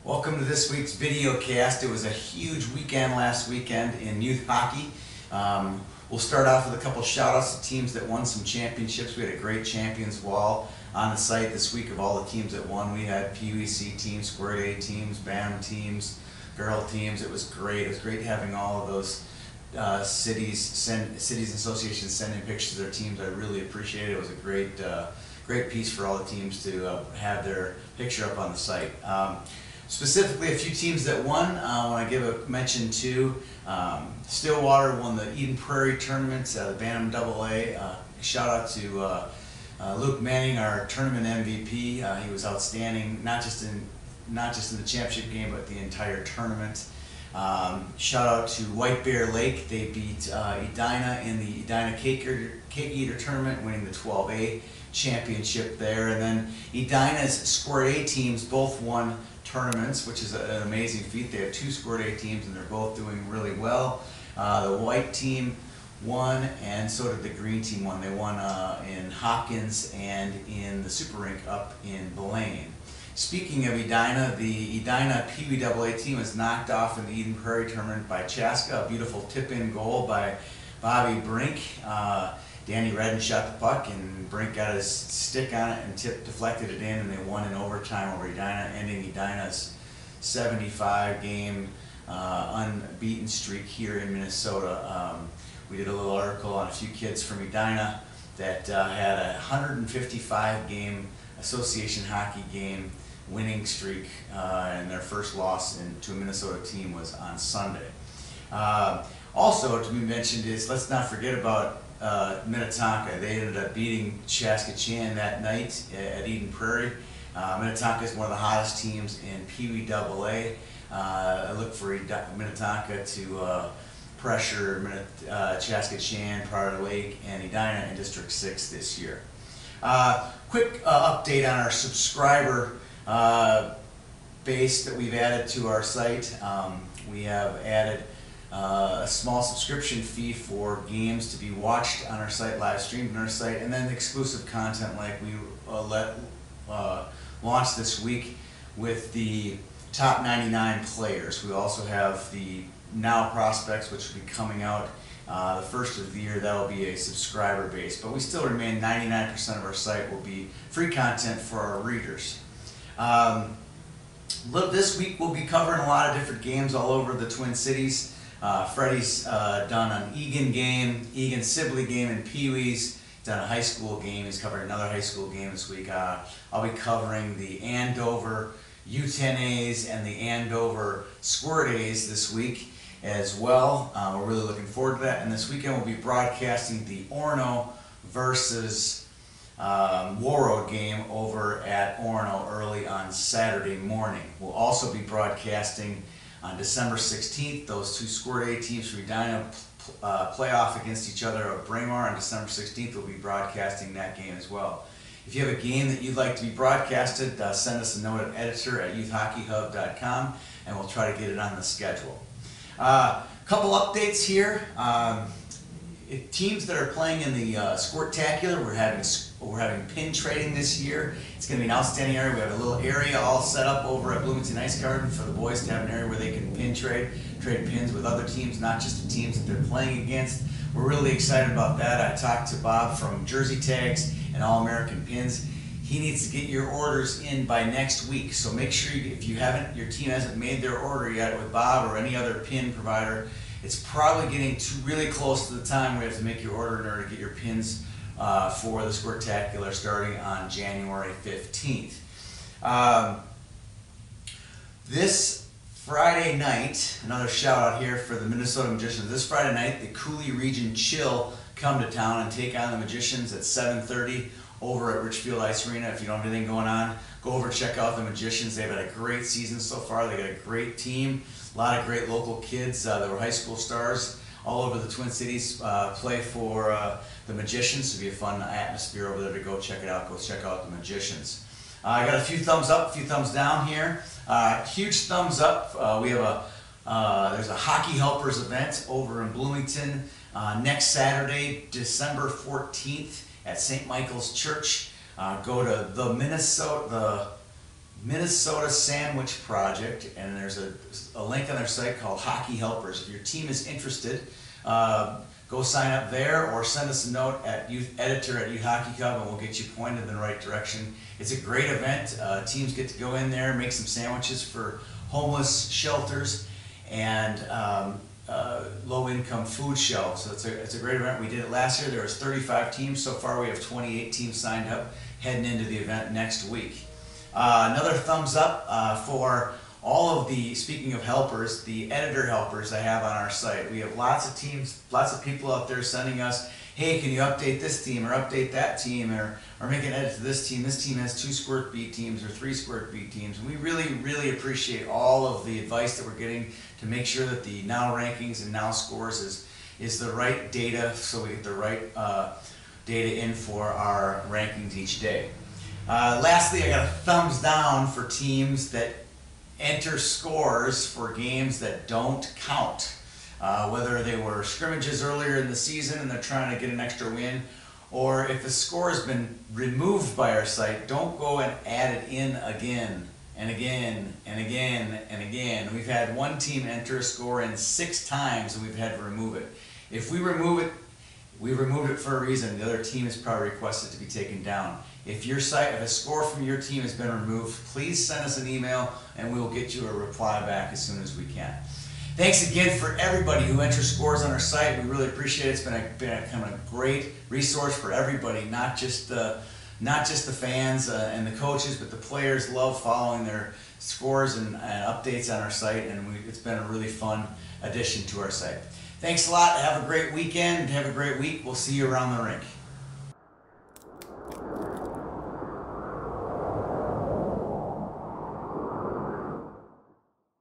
Welcome to this week's video cast. It was a huge weekend last weekend in youth hockey. We'll start off with a couple shout outs to teams that won some championships. We had a great champions wall on the site this week of all the teams that won. We had PWC teams, Squared A teams, BAM teams, girl teams. It was great. It was great having all of those cities and associations send in pictures of their teams. I really appreciate it. It was a great piece for all the teams to have their picture up on the site. Specifically, a few teams that won, I want to give a mention to. Stillwater won the Eden Prairie tournament, the Bantam AA. Shout out to Luke Manning, our tournament MVP. He was outstanding, not just in the championship game, but the entire tournament. Shout out to White Bear Lake. They beat Edina in the Edina Cake Eater tournament, winning the 12A championship there. And then Edina's Squared A teams both won tournaments, which is an amazing feat. They have two Squared A teams and they're both doing really well. The white team won and so did the green team won. They won in Hopkins and in the Super Rink up in Blaine. Speaking of Edina, the Edina PWAA team was knocked off in the Eden Prairie tournament by Chaska. A beautiful tip-in goal by Bobby Brink. Danny Redden shot the puck and Brink got his stick on it and deflected it in, and they won in overtime over Edina, ending Edina's 75-game unbeaten streak here in Minnesota. We did a little article on a few kids from Edina that had a 155-game association hockey game winning streak, and their first loss to a Minnesota team was on Sunday. Also to be mentioned is, let's not forget about Minnetonka. They ended up beating Chaska-Chan that night at Eden Prairie. Minnetonka is one of the hottest teams in PWAA. I look for Minnetonka to pressure Chaska-Chan, Prior Lake, and Edina in District 6 this year. Quick update on our subscriber base that we've added to our site. We have added a small subscription fee for games to be watched on our site, live streamed on our site, and then exclusive content like we launched this week with the top 99 players. We also have the Now Prospects, which will be coming out the first of the year. That will be a subscriber base, but we still remain 99% of our site will be free content for our readers. This week we'll be covering a lot of different games all over the Twin Cities. Freddie's done an Egan game, Egan Sibley game, and Pee-wee's done a high school game. He's covered another high school game this week. I'll be covering the Andover U10As and the Andover Squirt A's this week as well. We're really looking forward to that. And this weekend we'll be broadcasting the Orono versus Warroad game over at Orono early on Saturday morning. We'll also be broadcasting on December 16th, those two Squirt A teams from Edina play off against each other at Braemar. On December 16th, we'll be broadcasting that game as well. If you have a game that you'd like to be broadcasted, send us a note at editor@youthhockeyhub.com and we'll try to get it on the schedule. Couple updates here. Teams that are playing in the Squirtacular, we're having pin trading this year. It's going to be an outstanding area. We have a little area all set up over at Bloomington Ice Garden for the boys to have an area where they can trade pins with other teams, not just the teams that they're playing against. We're really excited about that. I talked to Bob from Jersey Tags and All American Pins. He needs to get your orders in by next week, so make sure if your team hasn't made their order yet with Bob or any other pin provider, it's probably getting really close to the time where you have to make your order in order to get your pins for the Squirtacular starting on January 15th. This Friday night, another shout out here for the Minnesota Magicians. This Friday night, the Cooley Region Chill come to town and take on the Magicians at 7:30 over at Richfield Ice Arena. If you don't have anything going on, go over and check out the Magicians. They've had a great season so far. They got a great team. A lot of great local kids that were high school stars all over the Twin Cities play for the Magicians. It'll be a fun atmosphere over there to go check it out. Go check out the Magicians. I got a few thumbs up, a few thumbs down here. Huge thumbs up. We have there's a Hockey Helpers event over in Bloomington next Saturday, December 14th at St. Michael's Church. Go to the Minnesota Sandwich Project, and there's a link on their site called Hockey Helpers. If your team is interested, go sign up there or send us a note at youtheditor@youthhockeyclub and we'll get you pointed in the right direction. It's a great event. Teams get to go in there, make some sandwiches for homeless shelters and low-income food shelves. So it's a great event. We did it last year. There was 35 teams. So far we have 28 teams signed up heading into the event next week. Another thumbs up for all of the, speaking of helpers, the editor helpers I have on our site. We have lots of teams, lots of people out there sending us, hey, can you update this team or update that team or make an edit to this team. This team has 2 Squirt Beat teams or 3 Squirt Beat teams. And we really, really appreciate all of the advice that we're getting to make sure that the now rankings and now scores is the right data so we get the right data in for our rankings each day. Lastly, I got a thumbs down for teams that enter scores for games that don't count. Whether they were scrimmages earlier in the season and they're trying to get an extra win, or if a score has been removed by our site, don't go and add it in again and again and again and again. We've had one team enter a score in 6 times and we've had to remove it. If we remove it, we removed it for a reason. The other team has probably requested to be taken down. If if a score from your team has been removed, please send us an email and we will get you a reply back as soon as we can. Thanks again for everybody who enters scores on our site. We really appreciate it. It's been a kind of a great resource for everybody, not just the fans and the coaches, but the players love following their scores and updates on our site, and it's been a really fun addition to our site. Thanks a lot. Have a great weekend. Have a great week. We'll see you around the rink.